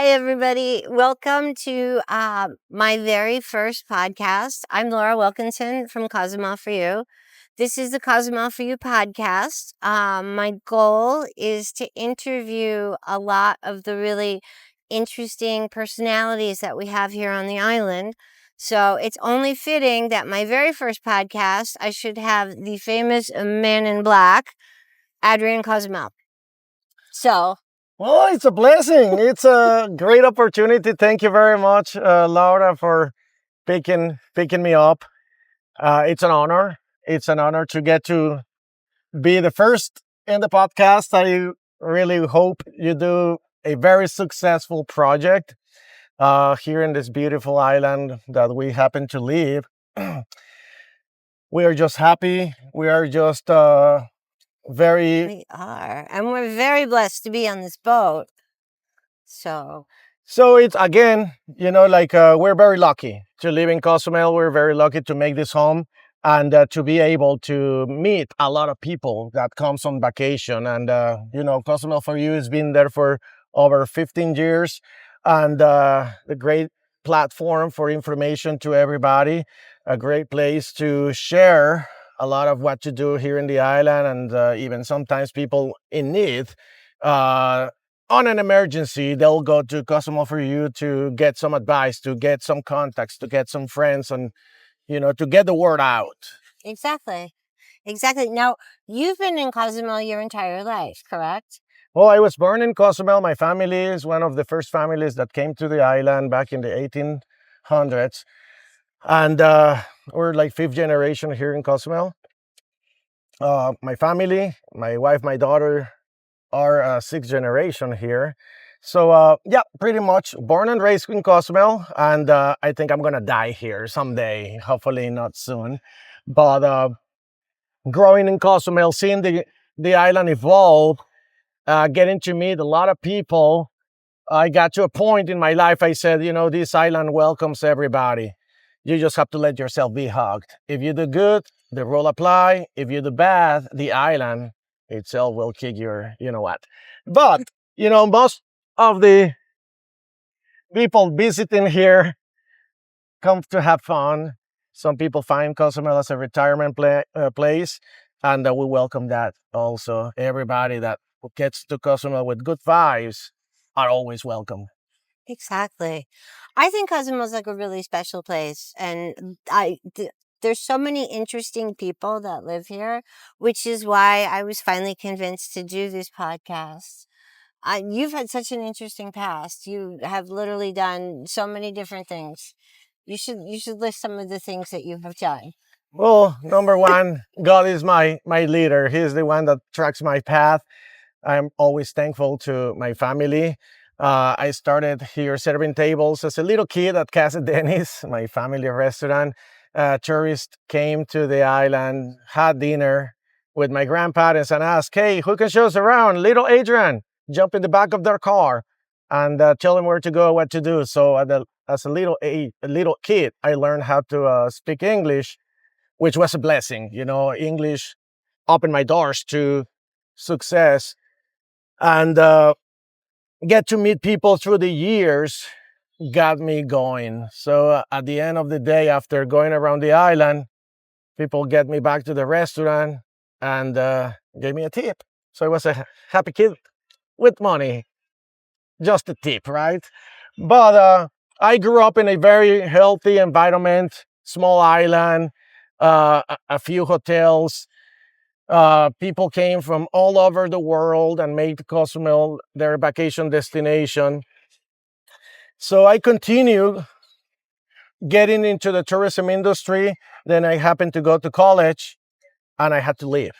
Hi, everybody. Welcome to my very first podcast. I'm Laura Wilkinson from Cozumel for You. This is the Cozumel for You podcast. My goal is to interview a lot of the really interesting personalities that we have here on the island. So it's only fitting that my very first podcast, I should have the famous man in black, Adrian Cozumel. Well, it's a blessing. It's a great opportunity. Thank you very much, Laura, for picking me up. It's an honor. It's an honor to get to be the first in the podcast. I really hope you do a very successful project here in this beautiful island that we happen to live. We are just happy. We are just very. We are. And we're very blessed to be on this boat. So it's again, we're very lucky to live in Cozumel. We're very lucky to make this home and to be able to meet a lot of people that comes on vacation. And, Cozumel for You has been there for over 15 years and a great platform for information to everybody, a great place to share a lot of what you do here in the island and even sometimes people in need. On an emergency, they'll go to Cozumel for You to get some advice, to get some contacts, to get some friends, and to get the word out. exactly. Now, you've been in Cozumel your entire life, correct? Well, I was born in Cozumel. My family is one of the first families that came to the island back in the 1800s. And we're like fifth generation here in Cozumel. My family, my wife, my daughter, are sixth generation here. So yeah, pretty much born and raised in Cozumel, and I think I'm gonna die here someday. Hopefully not soon, but growing in Cozumel, seeing the island evolve, getting to meet a lot of people. I got to a point in my life. I said, this island welcomes everybody. You just have to let yourself be hugged. If you do good, the rule apply. If you do bad, the island itself will kick your, what. But, most of the people visiting here come to have fun. Some people find Cozumel as a retirement place, and we welcome that also. Everybody that gets to Cozumel with good vibes are always welcome. Exactly. I think Cozumel's like a really special place, and there's so many interesting people that live here, which is why I was finally convinced to do this podcast. You've had such an interesting past. You have literally done so many different things. You should list some of the things that you have done. Well, number one, God is my leader. He's the one that tracks my path. I'm always thankful to my family. I started here serving tables as a little kid at Casa Dennis, my family restaurant. Tourists came to the island, had dinner with my grandparents, and asked, "Hey, who can show us around?" Little Adrian, jump in the back of their car and tell them where to go, what to do. So as a little kid, I learned how to speak English, which was a blessing. English opened my doors to success and get to meet people through the years got me going. So at the end of the day, after going around the island, people get me back to the restaurant and gave me a tip. So I was a happy kid with money, just a tip, right? But I grew up in a very healthy environment, small island, a few hotels. People came from all over the world and made Cozumel their vacation destination. So I continued getting into the tourism industry. Then I happened to go to college and I had to leave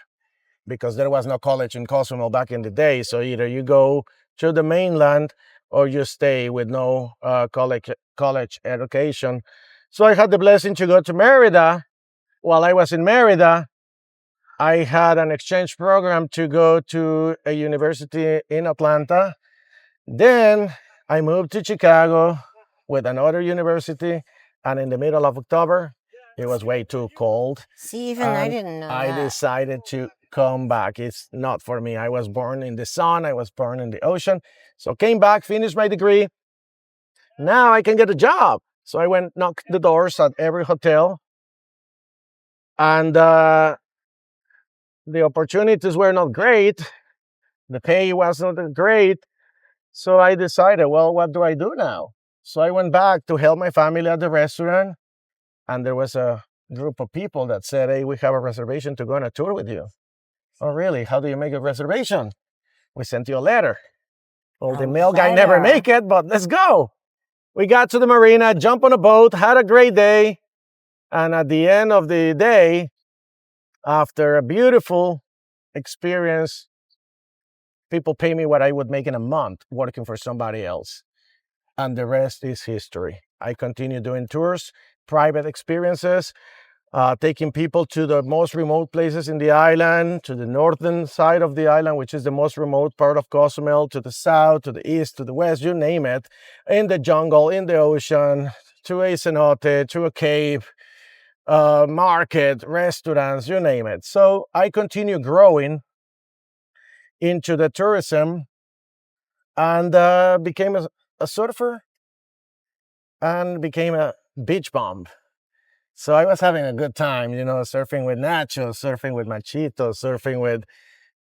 because there was no college in Cozumel back in the day. So either you go to the mainland or you stay with no college education. So I had the blessing to go to Merida. While I was in Merida, I had an exchange program to go to a university in Atlanta. Then I moved to Chicago with another university, and in the middle of October, it was way too cold. See, even I didn't know I that. decided to come back. It's not for me. I was born in the sun. I was born in the ocean. So came back, finished my degree, Now I can get a job. So I went knocked the doors at every hotel, and the opportunities were not great. The pay was not great. So I decided, well, what do I do now? So I went back to help my family at the restaurant, and there was a group of people that said, hey, we have a reservation to go on a tour with you. Oh, really? How do you make a reservation? We sent you a letter. Well, the mail guy never make it, but let's go. We got to the marina, jumped on a boat, had a great day. And at the end of the day, after a beautiful experience, people pay me what I would make in a month working for somebody else. And the rest is history. I continue doing tours, private experiences, taking people to the most remote places in the island, to the northern side of the island, which is the most remote part of Cozumel, to the south, to the east, to the west, you name it, in the jungle, in the ocean, to a cenote, to a cave, market, restaurants, you name it. So I continue growing into the tourism and became a surfer and became a beach bum. So I was having a good time, surfing with Nacho, surfing with Machito, surfing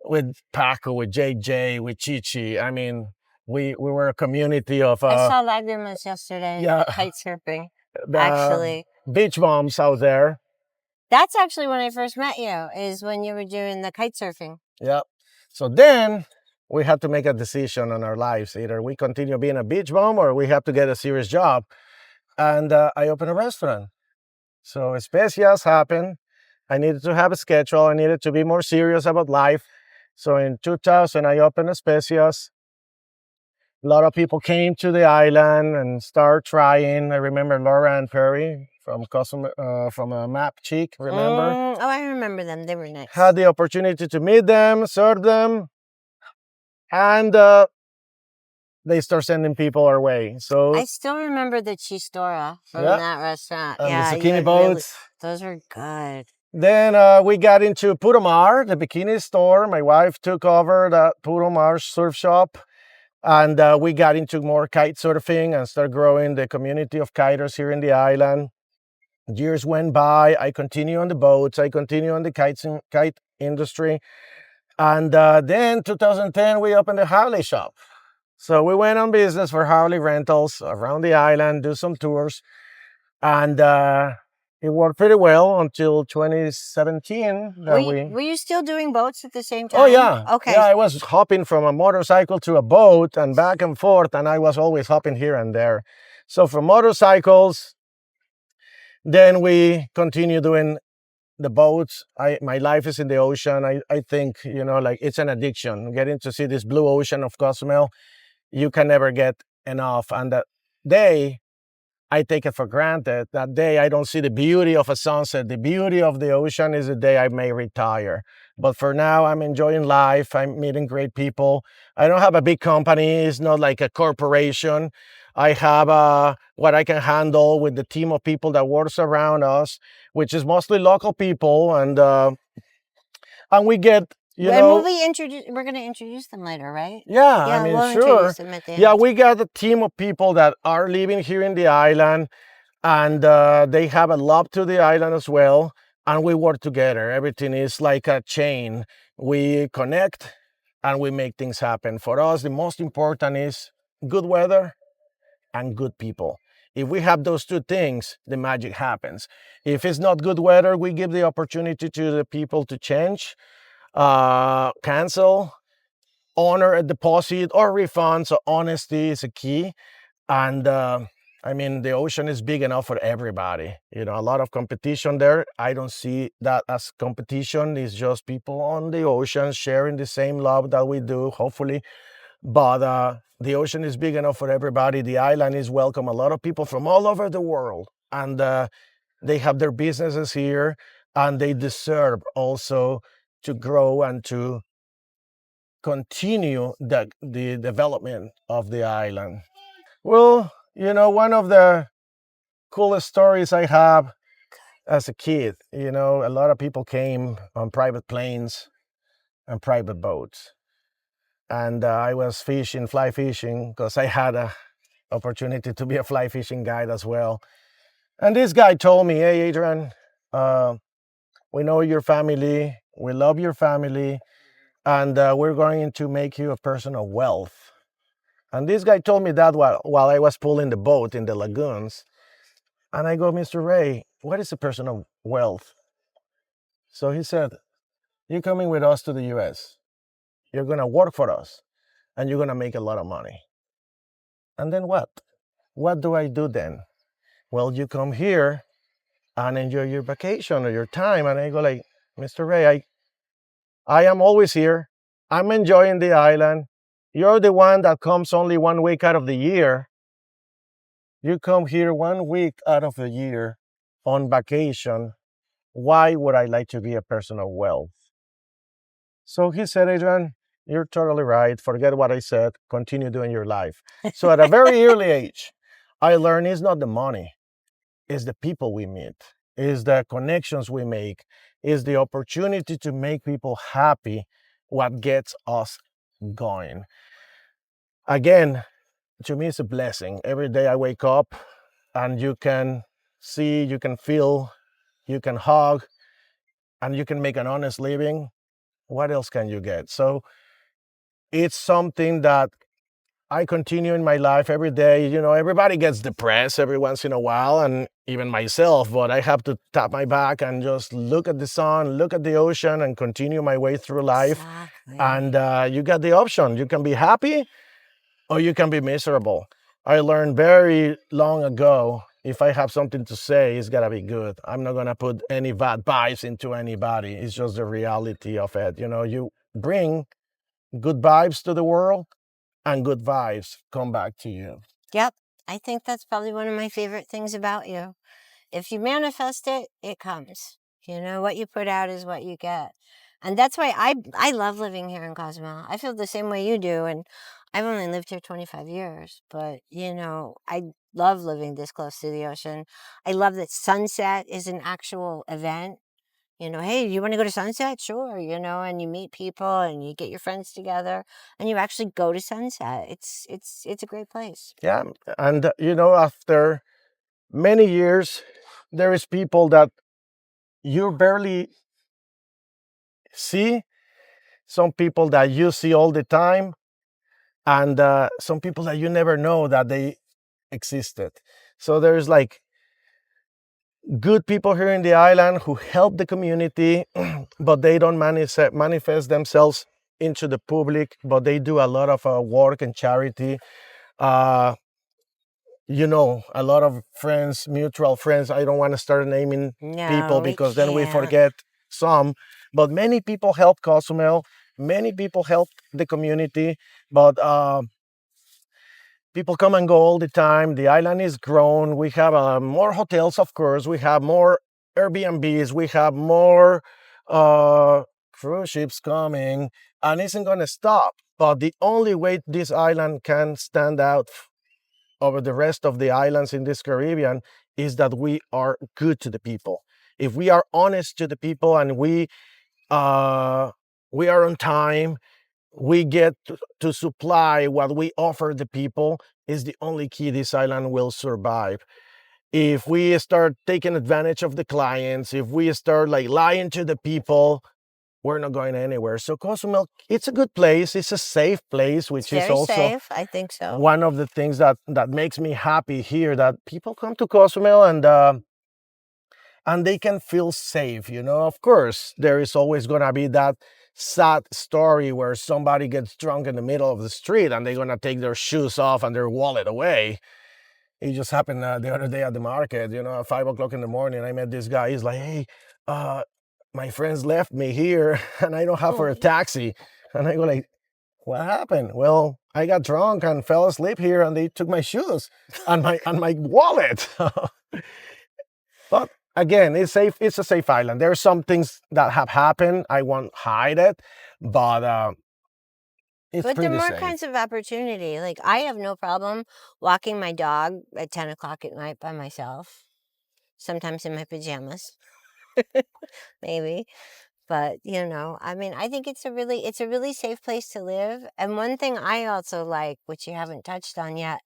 with Paco, with JJ, with Chichi. I mean, we were a community of I saw Lagrimas yesterday. Yeah. Kite surfing. the Actually, beach bums out there. that's actually when I first met you, is when you were doing the kite surfing. Yeah. So then we had to make a decision on our lives. Either we continue being a beach bum or we have to get a serious job. And I opened a restaurant. So Especias happened. I needed to have a schedule. I needed to be more serious about life. So in 2000, I opened Especias. A lot of people came to the island and started trying. I remember Laura and Perry from Map Cheek, remember? Oh, I remember them. They were nice. Had the opportunity to meet them, serve them, and they start sending people our way. So I still remember the chistora from that restaurant. and yeah, the zucchini boats. Those were good. Then we got into Puromar, the bikini store. My wife took over the Puromar surf shop. And we got into more kite surfing and started growing the community of kiters here in the island. Years went by. I continue on the boats. I continue on the kite industry. And then 2010, we opened a Harley shop. So we went on business for Harley rentals around the island, do some tours. And it worked pretty well until 2017. Were you still doing boats at the same time? Oh, yeah. Okay. Yeah, I was hopping from a motorcycle to a boat and back and forth, and I was always hopping here and there. So from motorcycles, then we continue doing the boats. My life is in the ocean. I think, like it's an addiction. Getting to see this blue ocean of Cozumel, you can never get enough. And that day, I take it for granted. That day, I don't see the beauty of a sunset. The beauty of the ocean is the day I may retire. But for now, I'm enjoying life. I'm meeting great people. I don't have a big company. It's not like a corporation. I have what I can handle with the team of people that works around us, which is mostly local people. And we get we're going to introduce them later, right? Yeah, I mean, we'll sure. Introduce them at the end. Yeah, we got a team of people that are living here in the island, and they have a love to the island as well. And we work together. Everything is like a chain. We connect and we make things happen. For us, the most important is good weather and good people. If we have those two things, the magic happens. If it's not good weather, we give the opportunity to the people to change, cancel, honor a deposit or refund. So honesty is a key. And I mean, the ocean is big enough for everybody. A lot of competition there. I don't see that as competition. It's just people on the ocean sharing the same love that we do, hopefully. But the ocean is big enough for everybody. The island is welcome. A lot of people from all over the world. And they have their businesses here. And they deserve also to grow and to continue the development of the island. Well, one of the coolest stories I have as a kid, a lot of people came on private planes and private boats. And I was fly fishing, because I had a opportunity to be a fly fishing guide as well. And this guy told me, "Hey, Adrian, we know your family, we love your family, and we're going to make you a person of wealth." And this guy told me that while I was pulling the boat in the lagoons. And I go, "Mr. Ray, what is a person of wealth?" So he said, "You're coming with us to the US. You're going to work for us, and you're going to make a lot of money. And then what? What do I do then?" "Well, you come here and enjoy your vacation or your time." And I go like, "Mr. Ray, I am always here. I'm enjoying the island. You're the one that comes only 1 week out of the year. You come here 1 week out of the year on vacation. Why would I like to be a person of wealth?" So he said, "Adrian, you're totally right. Forget what I said. Continue doing your life." So at a very early age, I learned it's not the money, it's the people we meet, it's the connections we make, it's the opportunity to make people happy what gets us going. Again, to me, it's a blessing. Every day I wake up and you can see, you can feel, you can hug, and you can make an honest living. What else can you get? So it's something that I continue in my life every day. You know, everybody gets depressed every once in a while, and even myself, but I have to tap my back and just look at the sun, look at the ocean, and continue my way through life. And Exactly. you got the option. You can be happy or you can be miserable. I learned very long ago, if I have something to say, it's gotta be good. I'm not gonna put any bad vibes into anybody. It's just the reality of it. You know, you bring good vibes to the world, and good vibes come back to you. Yep. I think that's probably one of my favorite things about you. If you manifest it, it comes. You know, what you put out is what you get. And that's why I love living here in Cozumel. I feel the same way you do. And I've only lived here 25 years, but you know, I love living this close to the ocean. I love that sunset is an actual event. You know, hey, you want to go to sunset? Sure, you know, and you meet people and you get your friends together and you actually go to sunset. It's a great place. Yeah. And you know, after many years, there is people that you barely see, some people that you see all the time, and some people that you never know that they existed. So there's like good people here in the island who help the community, but they don't manifest themselves into the public, but they do a lot of work and charity. Uh, you know, a lot of friends, mutual friends. I don't want to start naming people No, we because then we can't. forget some, but many people help Cozumel. Many people help the community, but people come and go all the time. The island is grown. We have more hotels, of course. We have more Airbnbs. We have more cruise ships coming, and it isn't going to stop. But the only way this island can stand out over the rest of the islands in this Caribbean is that we are good to the people. If we are honest to the people and we are on time, we get to supply what we offer the people, is the only key this island will survive. If we start taking advantage of the clients, if we start like lying to the people, we're not going anywhere. So Cozumel, it's a good place. It's a safe place, It's which is very also safe. I think so. one of the things that makes me happy here, that people come to Cozumel and they can feel safe. You know, of course, there is always going to be that sad story where somebody gets drunk in the middle of the street and they're going to take their shoes off and their wallet away. It just happened the other day at the market, you know, at 5 o'clock in the morning. I met this guy. He's like, "Hey, uh, my friends left me here and I don't have for a taxi." And I go like, "What happened?" "Well, I got drunk and fell asleep here and they took my shoes and my wallet." But again, it's safe. It's a safe island. There are some things that have happened. I won't hide it, but it's But there are pretty more safe. kinds of opportunity. Like I have no problem walking my dog at 10 o'clock at night by myself, sometimes in my pajamas, maybe. But, I mean, I think it's a really safe place to live. And one thing I also like, which you haven't touched on yet,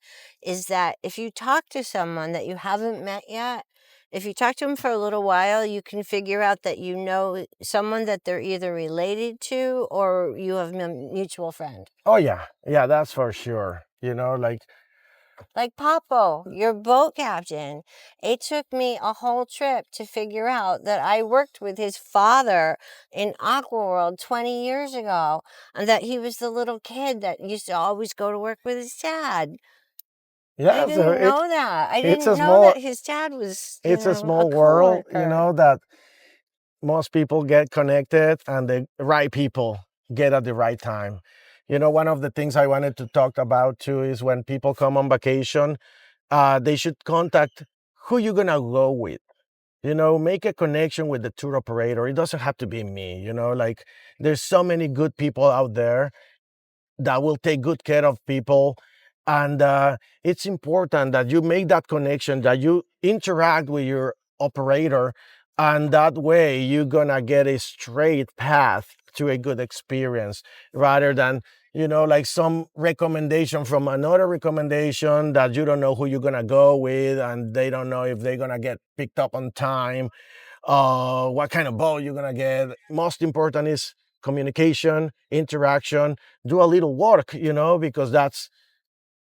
is that if you talk to someone that you haven't met yet, if you talk to them for a little while, you can figure out that you know someone that they're either related to or you have a mutual friend. Oh yeah, yeah, that's for sure. Like Papo, your boat captain. It took me a whole trip to figure out that I worked with his father in Aquaworld 20 years ago and that he was the little kid that used to always go to work with his dad. I yeah. So didn't know that. I it's didn't a know small that his dad was, it's a a small world, coworker. that most people get connected and the right people get at the right time. One of the things I wanted to talk about too is when people come on vacation, they should contact who you're gonna go with. Make a connection with the tour operator. It doesn't have to be me. Like there's so many good people out there that will take good care of people. And it's important that you make that connection, that you interact with your operator, and that way you're gonna get a straight path to a good experience rather than like some recommendation from another recommendation that you don't know who you're gonna go with and they don't know if they're gonna get picked up on time, what kind of boat you're gonna get. Most important is communication, interaction. Do a little work, because that's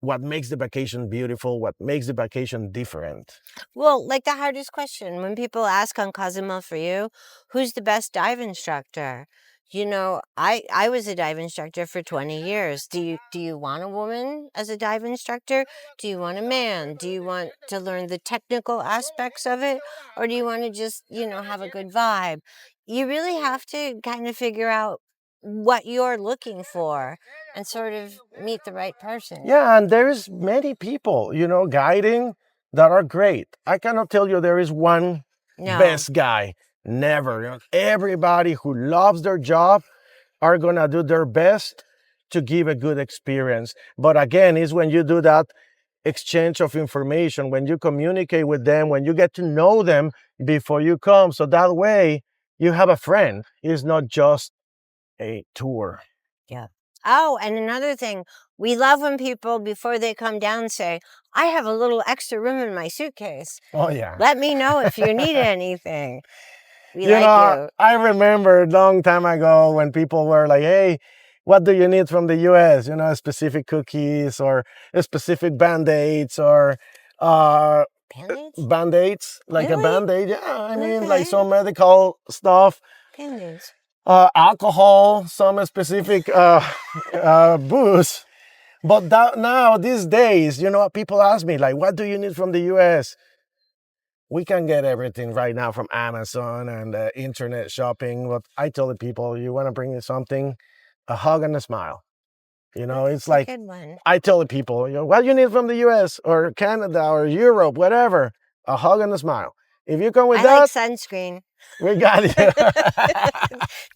what makes the vacation beautiful, what makes the vacation different. Well, like the hardest question when people ask on Cozumel for you, who's the best dive instructor? I was a dive instructor for 20 years. Do you want a woman as a dive instructor? Do you want a man? Do you want to learn the technical aspects of it? Or do you want to just, have a good vibe? You really have to kind of figure out what you're looking for and sort of meet the right person. Yeah, and there's many people, guiding that are great. I cannot tell you there is one No. best guy. Never. Everybody who loves their job are gonna do their best to give a good experience. But again, it's when you do that exchange of information, when you communicate with them, when you get to know them before you come. So that way you have a friend. It's not just a tour. Yeah. Oh, and another thing, we love when people, before they come down, say, I have a little extra room in my suitcase. Oh, yeah. Let me know if you need anything. We like you. I remember a long time ago when people were like, hey, what do you need from the US? Specific cookies or specific band-aids or Band-aids? band-aids, like a Really? band-aid. Yeah, I mean, like Okay. some medical stuff, Band-aids. alcohol, some specific booze. But now, these days, people ask me, like, what do you need from the US? We can get everything right now from Amazon and internet shopping. But I tell the people, you want to bring me something, a hug and a smile. It's That's a like good one. I tell the people, what you need from the US or Canada or Europe, whatever, a hug and a smile. If you come with I like that, sunscreen. we got it.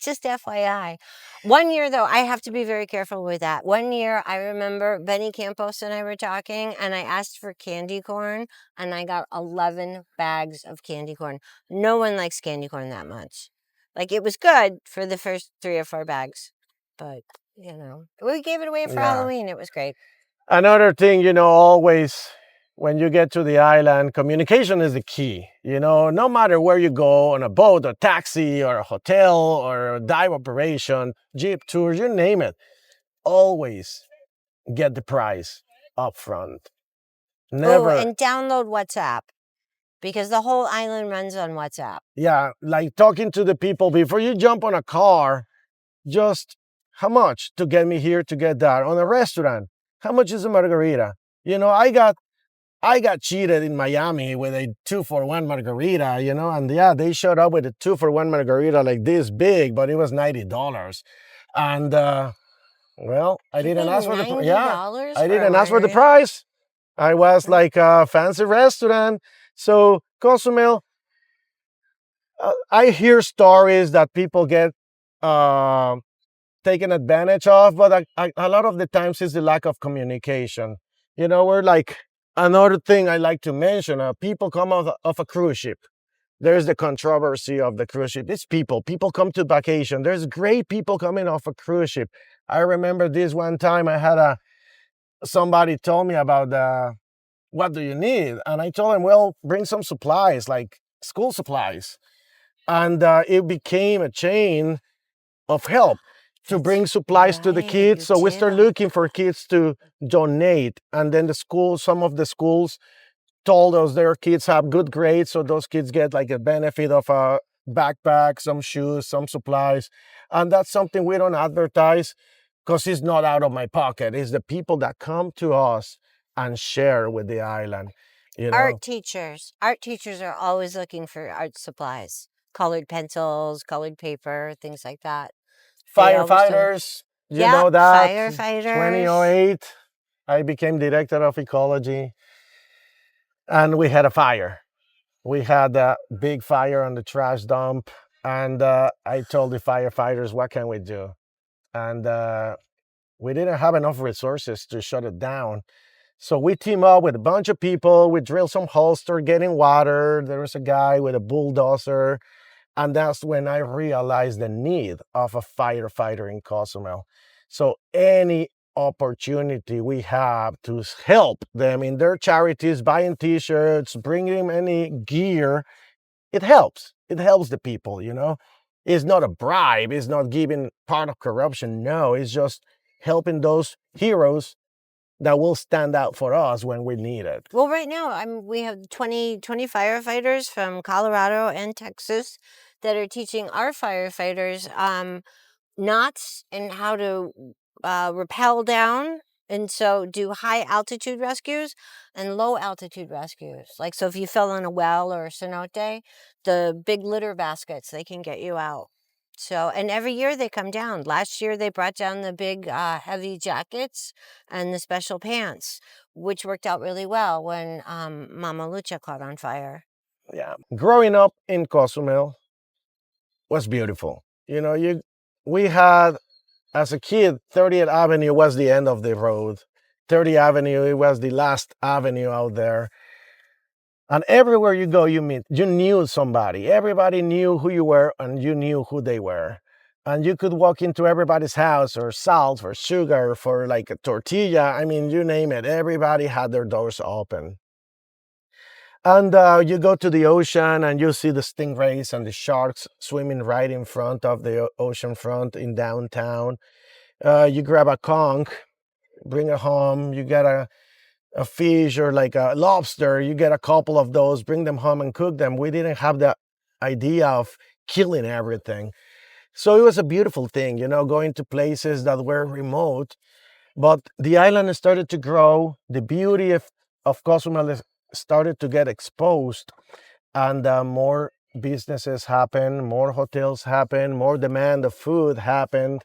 Just FYI. One year, though, I have to be very careful with that. One year, I remember Benny Campos and I were talking, and I asked for candy corn, and I got 11 bags of candy corn. No one likes candy corn that much. Like, it was good for the first 3 or 4 bags, but, we gave it away for Yeah. Halloween. It was great. Another thing, always when you get to the island, communication is the key. No matter where you go, on a boat, or taxi, or a hotel, or a dive operation, jeep tours, you name it, always get the price up front. Oh, Never, and download WhatsApp because the whole island runs on WhatsApp. yeah, like talking to the people before you jump on a car, just how much to get me here, to get that. On a restaurant, how much is a margarita? I got cheated in Miami with a 2-for-1 margarita, and yeah, they showed up with a 2-for-1 margarita like this big, but it was $90. And well, I You didn't paid ask for the $90 I for a didn't ask for the margarita? price. I was Hmm. like a fancy restaurant. So Cozumel, I hear stories that people get uh, taken advantage of, but a lot of the times it's the lack of communication. We're like another thing I like to mention. People come off a cruise ship. There's the controversy of the cruise ship. It's people. People come to vacation. There's great people coming off a cruise ship. I remember this one time I had somebody told me about what do you need? And I told him, well, bring some supplies, like school supplies. And it became a chain of help to That's bring supplies to the right. kids. You So we start did. looking for kids to donate. And then some of the schools told us their kids have good grades. So those kids get like a benefit of a backpack, some shoes, some supplies. And that's something we don't advertise because it's not out of my pocket. It's the people that come to us and share with the island, you know. Art teachers are always looking for art supplies, colored pencils, colored paper, things like that. They always do. Firefighters, you Yeah, know that firefighters. 2008, I became director of ecology and we had a fire. We had a big fire on the trash dump. And I told the firefighters, what can we do? And we didn't have enough resources to shut it down. So we team up with a bunch of people. We drill some holes, start getting water. There was a guy with a bulldozer. And that's when I realized the need of a firefighter in Cozumel. So any opportunity we have to help them in their charities, buying t-shirts, bringing them any gear, it helps. It helps the people, you know. It's not a bribe. It's not giving part of corruption. No, it's just helping those heroes that will stand out for us when we need it. Well, right now, we have 20 firefighters from Colorado and Texas that are teaching our firefighters knots and how to rappel down. And so do high altitude rescues and low altitude rescues. Like, so if you fell in a well or a cenote, the big litter baskets, they can get you out. So, and every year they come down. Last year they brought down the big heavy jackets and the special pants, which worked out really well when Mama Lucha caught on fire. Yeah. Growing up in Cozumel was beautiful. You know, we had as a kid, 30th Avenue was the end of the road. 30th Avenue, it was the last avenue out there. And everywhere you go, you knew somebody. Everybody knew who you were and you knew who they were. And you could walk into everybody's house or salt or sugar for like a tortilla. I mean, you name it. Everybody had their doors open. And you go to the ocean and you see the stingrays and the sharks swimming right in front of the ocean front in downtown. You grab a conch, bring it home. You get a fish or like a lobster. You get a couple of those, bring them home and cook them. We didn't have the idea of killing everything. So it was a beautiful thing, you know, going to places that were remote. But the island started to grow. The beauty of Cozumel started to get exposed, and more businesses happened, more hotels happened, more demand of food happened,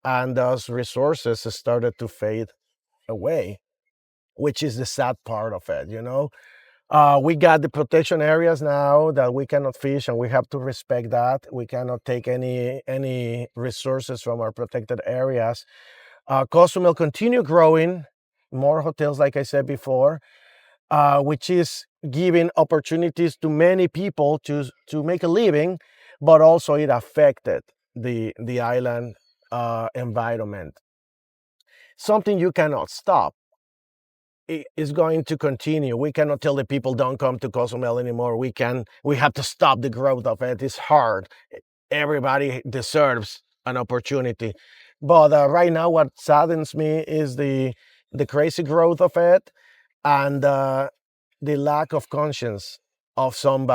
and those resources started to fade away, which is the sad part of it, you know. We got the protection areas now that we cannot fish, and we have to respect that. We cannot take any resources from our protected areas. Cozumel continue growing, more hotels, like I said before, which is giving opportunities to many people to make a living, but also it affected the island environment. Something you cannot stop. It is going to continue. We cannot tell the people don't come to Cozumel anymore. We have to stop the growth of it. It's hard. Everybody deserves an opportunity. But right now, what saddens me is the crazy growth of it and the lack of conscience of some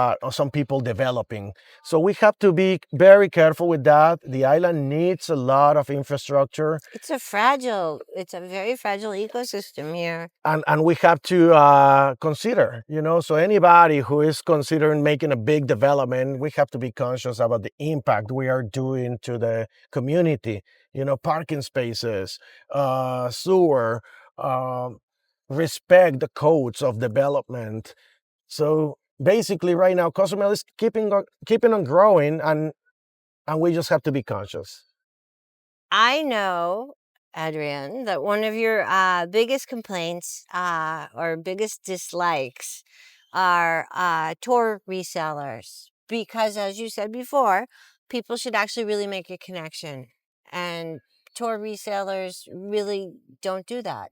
people developing. So we have to be very careful with that. The island needs a lot of infrastructure, It's a very fragile ecosystem here. and we have to consider, you know. So anybody who is considering making a big development, we have to be conscious about the impact we are doing to the community. You know, parking spaces, sewer. Respect the codes of development. So basically, right now, Cozumel is keeping on growing, and we just have to be conscious. I know, Adrian, that one of your biggest complaints or biggest dislikes are tour resellers. because, as you said before, people should actually really make a connection. And tour resellers really don't do that.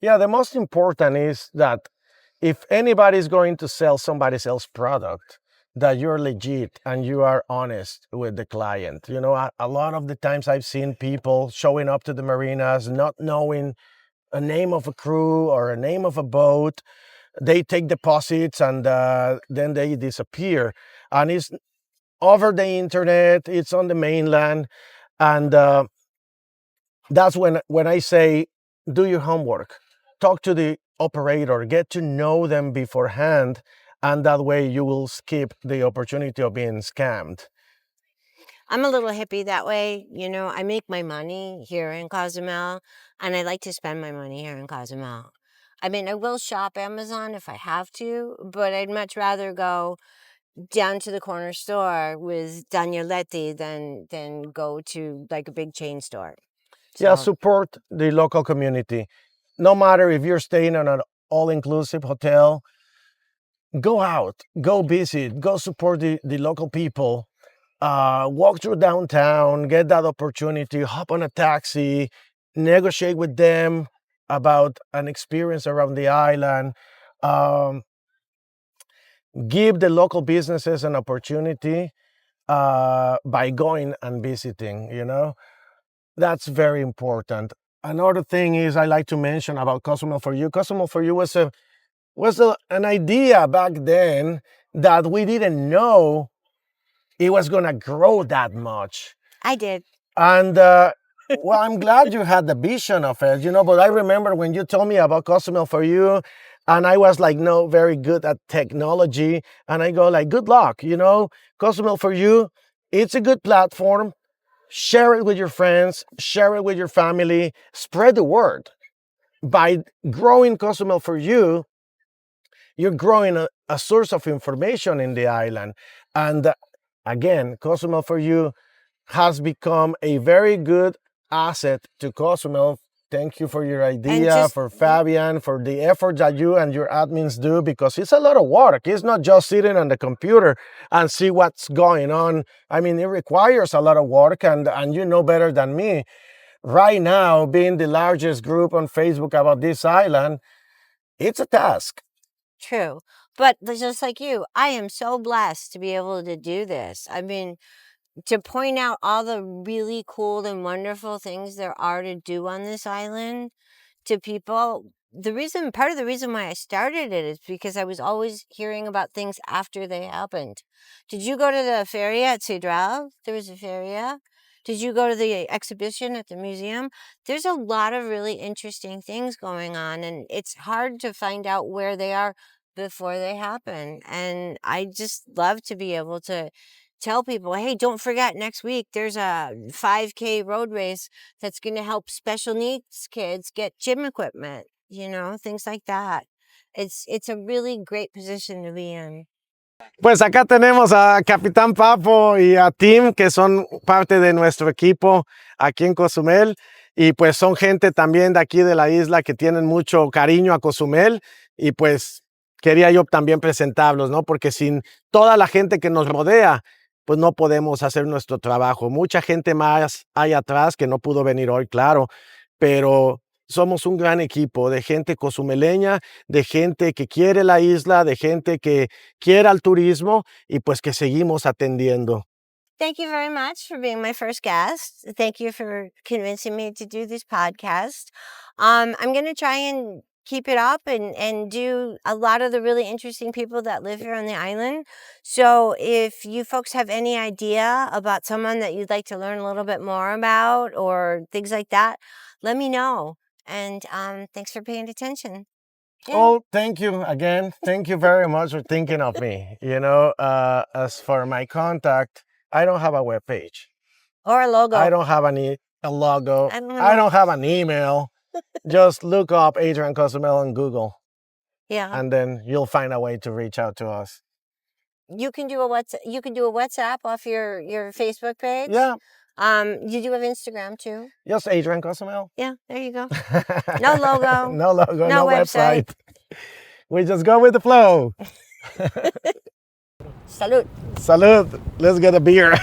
Yeah, the most important is that if anybody's going to sell somebody else's product, that you're legit and you are honest with the client. You know, a lot of the times I've seen people showing up to the marinas not knowing a name of a crew or a name of a boat. They take deposits and then they disappear. And it's over the internet, it's on the mainland. And that's when I say, do your homework, talk to the operator, get to know them beforehand, and that way you will skip the opportunity of being scammed. I'm a little hippie that way. You know, I make my money here in Cozumel, and I like to spend my money here in Cozumel. I mean, I will shop Amazon if I have to, but I'd much rather go down to the corner store with Danieletti than go to like a big chain store. Yeah, So support the local community. No matter if you're staying in an all-inclusive hotel, go out, go visit, go support the local people. Walk through downtown, get that opportunity, hop on a taxi, negotiate with them about an experience around the island. Um, Give the local businesses an opportunity by going and visiting, you know? That's very important. Another thing is I like to mention about Cozumel for You. Cozumel for You was an idea back then that we didn't know it was going to grow that much. I did. And well, I'm glad you had the vision of it, you know. But I remember when you told me about Cozumel for You, and I was like, no, very good at technology. And I go like, good luck, you know. Cozumel for You, it's a good platform. Share it with your friends, share it with your family, spread the word. By growing Cozumel for You, you're growing a source of information in the island. And again, Cozumel for You has become a very good asset to Cozumel. Thank you for your idea, for Fabian, for the effort that you and your admins do, because it's a lot of work. It's not just sitting on the computer and see what's going on. I mean, it requires a lot of work, and you know better than me. Right now, being the largest group on Facebook about this island, it's a task. True. But just like you, I am so blessed to be able to do this. I mean, to point out all the really cool and wonderful things there are to do on this island to people. Part of the reason why I started it is because I was always hearing about things after they happened. Did you go to the feria at Cedral? There was a feria. Did you go to the exhibition at the museum? There's a lot of really interesting things going on, and it's hard to find out where they are before they happen. And I just love to be able to tell people, hey, don't forget next week there's a 5K road race that's going to help special needs kids get gym equipment, you know, things like that. It's a really great position to be in. Pues acá tenemos a Capitán Papo y a Tim, que son parte de nuestro equipo aquí en Cozumel. Y pues son gente también de aquí de la isla que tienen mucho cariño a Cozumel. Y pues quería yo también presentarlos, ¿no? Porque sin toda la gente que nos rodea, pues no podemos hacer nuestro trabajo. Mucha gente más hay atrás que no pudo venir hoy, claro, pero somos un gran equipo de gente cozumeleña, de gente que quiere la isla, de gente que quiere el turismo y pues que seguimos atendiendo. Thank you very much for being my first guest. Thank you for convincing me to do this podcast. I'm going to try and keep it up and do a lot of the really interesting people that live here on the island. So if you folks have any idea about someone that you'd like to learn a little bit more about or things like that, let me know. And thanks for paying attention. Yeah. Oh, thank you again. Thank you very much for thinking of me. You know, as for my contact, I don't have a web page. Or a logo. I don't have a logo. I don't have an email. Just look up Adrian Cozumel on Google. Yeah. And then you'll find a way to reach out to us. You can do a WhatsApp off your Facebook page. Yeah. You do have Instagram too. Just Adrian Cozumel. Yeah, there you go. No logo. No logo, no website. We just go with the flow. Salud. Salud. Let's get a beer.